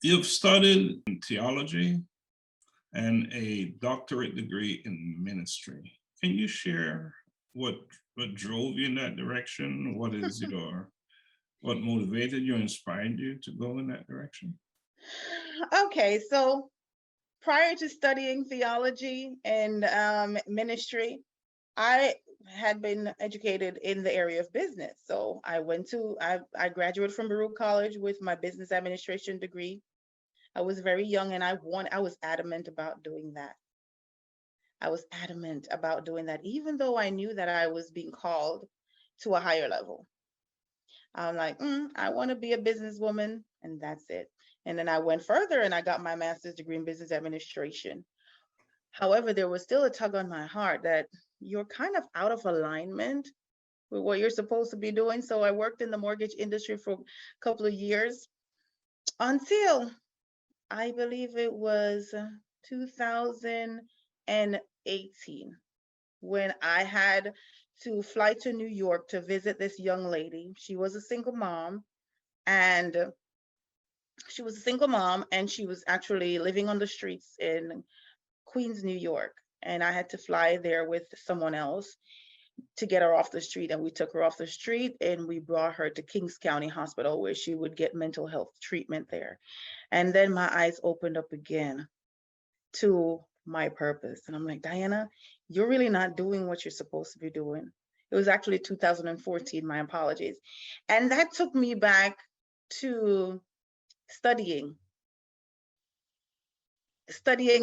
You've studied in theology and a doctorate degree in ministry. Can you share what what drove you in that direction? What motivated you, inspired you to go in that direction? Okay, so prior to studying theology and ministry, I had been educated in the area of business. So I graduated from Baruch College with my business administration degree. I was very young and I was adamant about doing that. I was adamant about doing that, even though I knew that I was being called to a higher level. I'm like, I want to be a businesswoman, and that's it. And then I went further and I got my master's degree in business administration. However, there was still a tug on my heart that you're kind of out of alignment with what you're supposed to be doing. So I worked in the mortgage industry for a couple of years until I believe it was 2018 when I had to fly to New York to visit this young lady. She was a single mom, and she was actually living on the streets in Queens, New York. And I had to fly there with someone else to get her off the street. And we took her off the street and we brought her to Kings County Hospital where she would get mental health treatment there. And then my eyes opened up again to my purpose. And I'm like, Diana, you're really not doing what you're supposed to be doing. It was actually 2014, my apologies. And that took me back to studying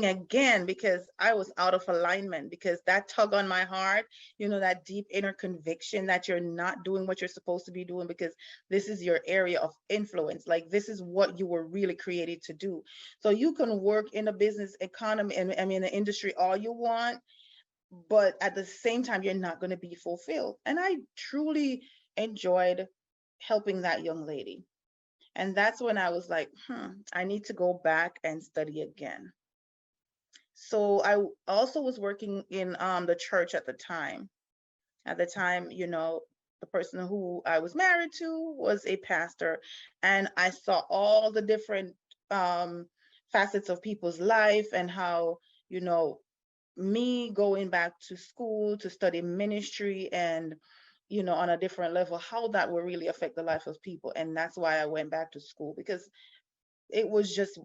again because I was out of alignment, because that tug on my heart, that deep inner conviction that you're not doing what you're supposed to be doing because this is your area of influence. Like, this is what you were really created to do. So you can work in a business economy and I mean the industry all you want, but at the same time, you're not going to be fulfilled. And I truly enjoyed helping that young lady. And that's when I was like, I need to go back and study again. So I also was working in the church at the time. At the time, the person who I was married to was a pastor, and I saw all the different facets of people's life and how, me going back to school to study ministry and on a different level, how that will really affect the life of people. And that's why I went back to school, because it was just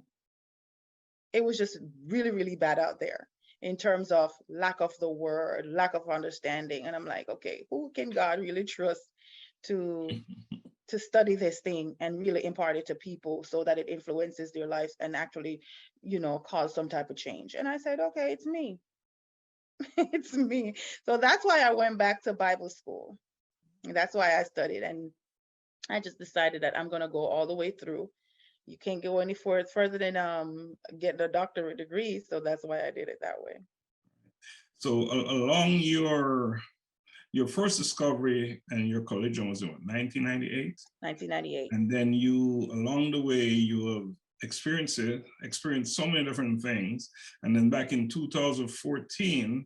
really, really bad out there in terms of lack of the word, lack of understanding. And I'm like, okay, who can God really trust to study this thing and really impart it to people so that it influences their lives and actually, cause some type of change? And I said, okay, it's me. It's me. So that's why I went back to Bible school. That's why I studied. And I just decided that I'm going to go all the way through. You can't go any further than getting a doctorate degree. So that's why I did it that way. So along your first discovery and your collision was in what, 1998? 1998. And then along the way, you have experienced so many different things. And then back in 2014,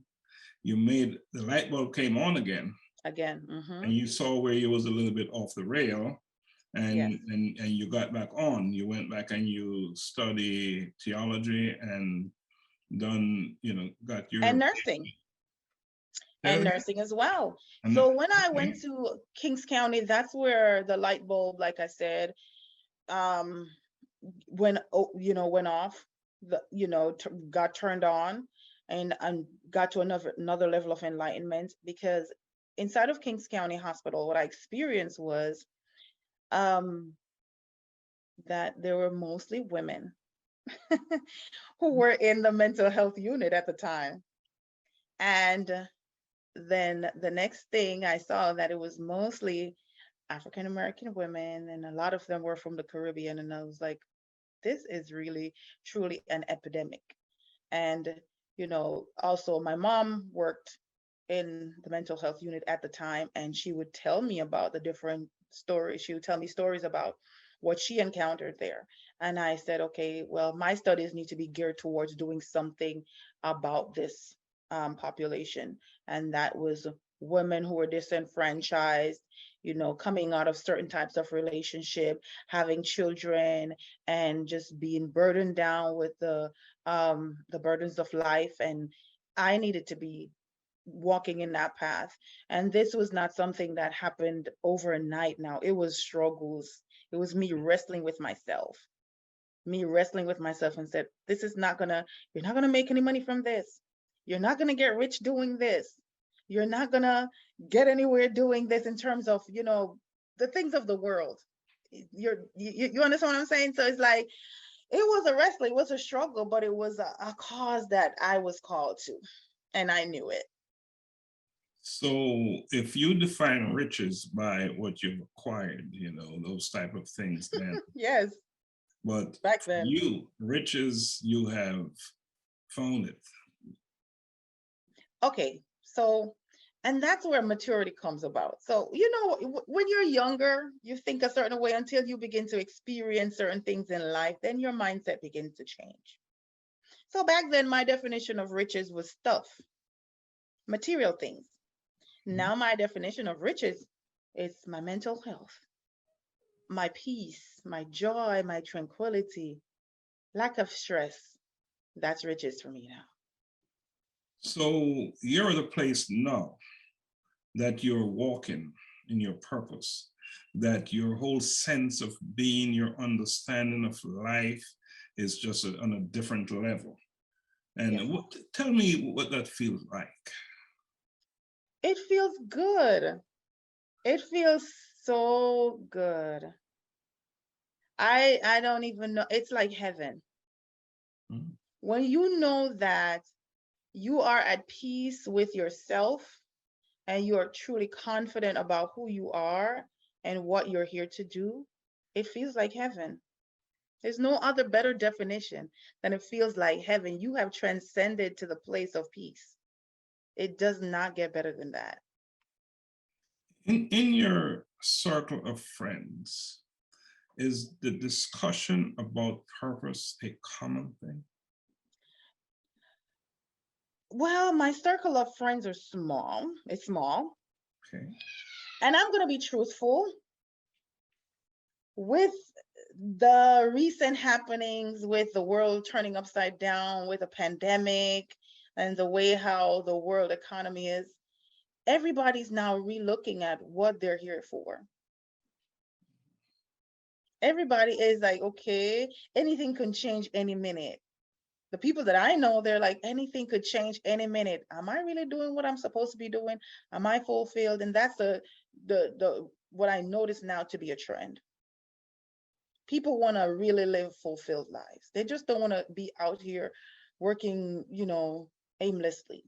the light bulb came on again. Mm-hmm. And you saw where you was a little bit off the rail. And, yes. and you got back on. You went back and you study theology and got your... And nursing. And nursing as well. So when I went to Kings County, that's where the light bulb, like I said, went off, got turned on and got to another level of enlightenment. Because inside of Kings County Hospital, what I experienced was that there were mostly women who were in the mental health unit at the time. And then the next thing I saw that it was mostly African American women, and a lot of them were from the Caribbean. And I was like, this is really, truly an epidemic. And, also my mom worked in the mental health unit at the time, and she would tell me about the different stories. She would tell me stories about what she encountered there. And I said, okay, well, my studies need to be geared towards doing something about this population. And that was women who were disenfranchised, coming out of certain types of relationship, having children, and just being burdened down with the burdens of life. And I needed to be walking in that path. And this was not something that happened overnight. Now, it was struggles. It was me wrestling with myself. And said, this is not gonna, you're not gonna make any money from this. You're not gonna get rich doing this. You're not gonna get anywhere doing this in terms of, the things of the world. You understand what I'm saying? So it's like, it was a wrestle, it was a struggle, but it was a cause that I was called to, and I knew it. So if you define riches by what you've acquired, those type of things, then Yes. But back then, riches, you have found it. Okay, so, and that's where maturity comes about. So, when you're younger, you think a certain way until you begin to experience certain things in life, then your mindset begins to change. So back then, my definition of riches was stuff, material things. Now my definition of riches is my mental health, my peace, my joy, my tranquility, lack of stress. That's riches for me now. So you're at a place now that you're walking in your purpose, that your whole sense of being, your understanding of life is just on a different level. And yes. Tell me what that feels like. It feels good. It feels so good. I don't even know. It's like heaven. Mm-hmm. When you know that you are at peace with yourself and you are truly confident about who you are and what you're here to do, it feels like heaven. There's no other better definition than it feels like heaven. You have transcended to the place of peace. It does not get better than that. In your circle of friends, is the discussion about purpose a common thing? Well, my circle of friends are small. It's small. Okay. And I'm going to be truthful. With the recent happenings, with the world turning upside down, with a pandemic, and the way how the world economy is, everybody's now relooking at what they're here for. Everybody is like, okay, anything can change any minute. The people that I know, they're like, anything could change any minute. Am I really doing what I'm supposed to be doing? Am I fulfilled? And that's the what I notice now to be a trend. People want to really live fulfilled lives. They just don't want to be out here working, aimlessly.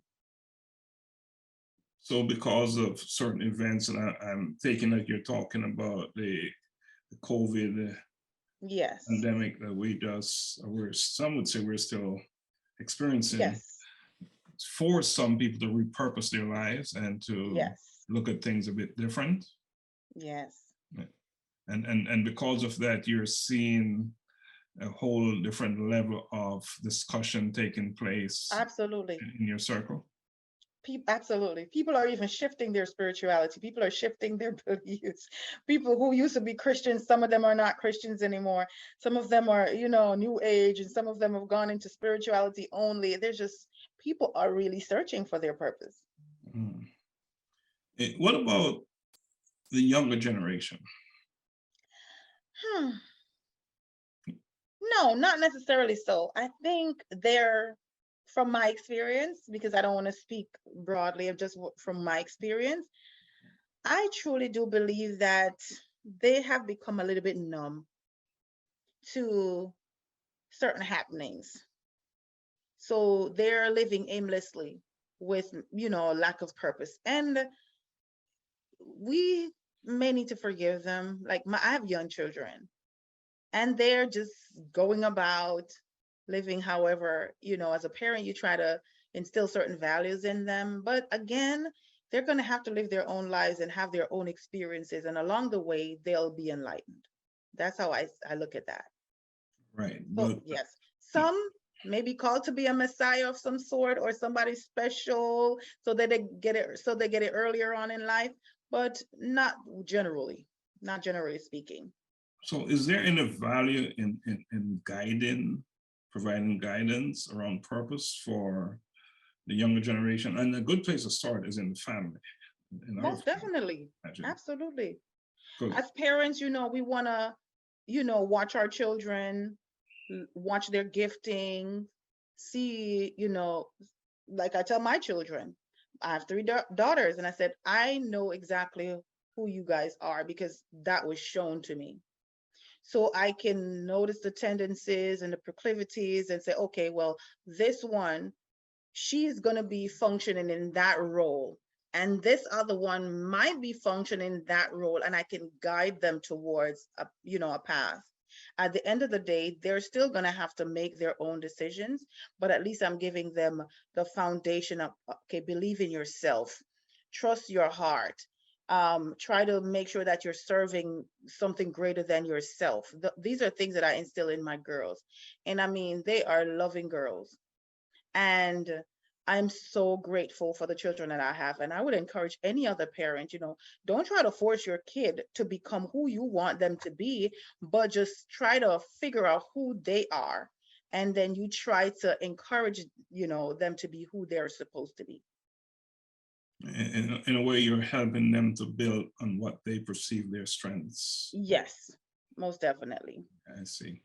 So because of certain events, and I'm thinking that you're talking about the COVID pandemic that some would say we're still experiencing. Yes. Force some people to repurpose their lives and to look at things a bit different. Yes. And because of that, you're seeing a whole different level of discussion taking place. Absolutely. In your circle. Absolutely. People are even shifting their spirituality. People are shifting their beliefs. People who used to be Christians, some of them are not Christians anymore. Some of them are, New Age, and some of them have gone into spirituality only. There's just, people are really searching for their purpose. What about the younger generation? No, not necessarily so. I think they're, from my experience, because I don't want to speak broadly, just from my experience, I truly do believe that they have become a little bit numb to certain happenings. So they're living aimlessly with, lack of purpose. And we may need to forgive them. Like I have young children, and they're just going about living however, as a parent, you try to instill certain values in them. But again, they're going to have to live their own lives and have their own experiences. And along the way, they'll be enlightened. That's how I look at that. Right. So, yes, some maybe called to be a Messiah of some sort or somebody special, so that they get it earlier on in life, but not generally speaking. So is there any value in providing guidance around purpose for the younger generation? And a good place to start is in the family. Most definitely. Absolutely. 'Cause As parents, we want to, watch our children, watch their gifting, see, like I tell my children, I have three daughters, and I said, I know exactly who you guys are because that was shown to me. So I can notice the tendencies and the proclivities and say, okay, well, this one, she's going to be functioning in that role. And this other one might be functioning in that role, and I can guide them towards a path. At the end of the day, they're still going to have to make their own decisions, but at least I'm giving them the foundation of, okay, believe in yourself, trust your heart, try to make sure that you're serving something greater than yourself. These are things that I instill in my girls. And I mean, they are loving girls. And I'm so grateful for the children that I have. And I would encourage any other parent, don't try to force your kid to become who you want them to be, but just try to figure out who they are. And then you try to encourage, them to be who they're supposed to be. In a way, you're helping them to build on what they perceive their strengths. Yes, most definitely. I see.